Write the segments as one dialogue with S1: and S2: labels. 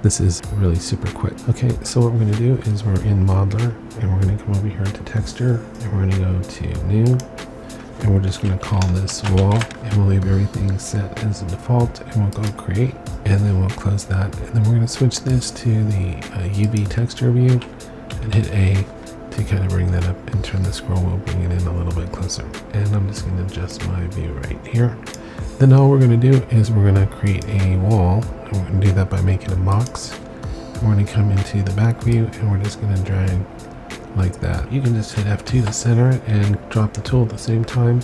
S1: This is really super quick. Okay, so what we're going to do is we're in Modeler, and we're going to come over here to Texture, and we're going to go to New, and we're just going to call this Wall, and we'll leave everything set as a default, and we'll go Create, and then we'll close that, and then we're going to switch this to the UV Texture View, and hit A to kind of bring that up and turn the scroll wheel, bring it in a little bit closer. And I'm just going to adjust my view right here. Then all we're going to do is we're going to create a wall, and we're going to do that by making a box. And we're going to come into the back view, and we're just going to drag like that. You can just hit F2 to center it and drop the tool at the same time,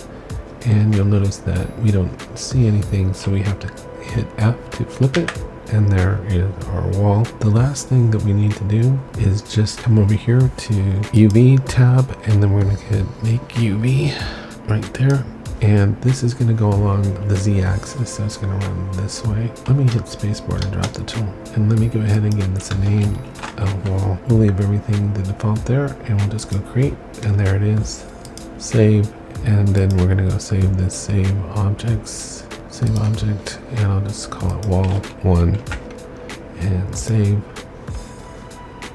S1: and you'll notice that we don't see anything, so we have to hit F to flip it, and there is our wall. The last thing that we need to do is just come over here to UV tab, and then we're going to hit Make UV right there. And this is going to go along the Z-axis, so it's going to run this way. Let me hit spacebar to drop the tool. And let me go ahead and give this a name of wall. We'll leave everything the default there, and we'll just go create, and there it is. Save, and then we're going to go save this save objects, save object, and I'll just call it wall 1, and save.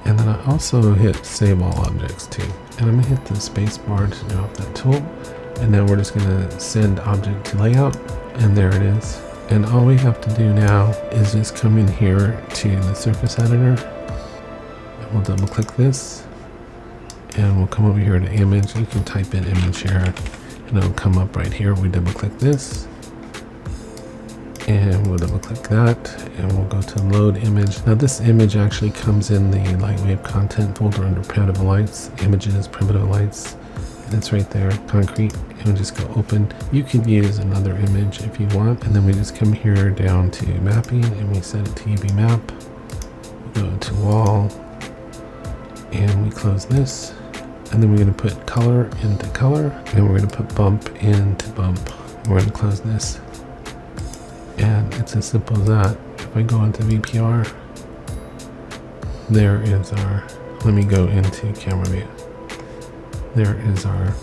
S1: And then I also hit save all objects too. And I'm going to hit the spacebar to drop that tool. And now we're just going to send object to layout, and there it is. And all we have to do now is just come in here to the surface editor, and we'll double click this, and we'll come over here to image. You can type in image here, and it'll come up right here. We double click this, and we'll double click that, and we'll go to load image. Now this image actually comes in the LightWave Content Folder under Primitive Lights, Images, Primitive Lights. And it's right there, concrete, and we'll just go open. You can use another image if you want, and then we just come here down to mapping, and we set it to UV map. We go to wall, and we close this, and then we're going to put color into color, and we're going to put bump into bump. And we're going to close this, and it's as simple as that. If I go into VPR, there is our, let me go into camera view. There is our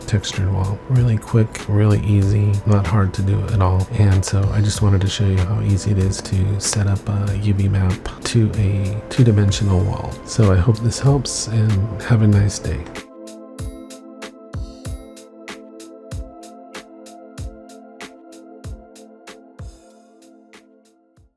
S1: textured wall. Really quick, really easy, not hard to do at all. And so I just wanted to show you how easy it is to set up a UV map to a two-dimensional wall. So I hope this helps, and have a nice day.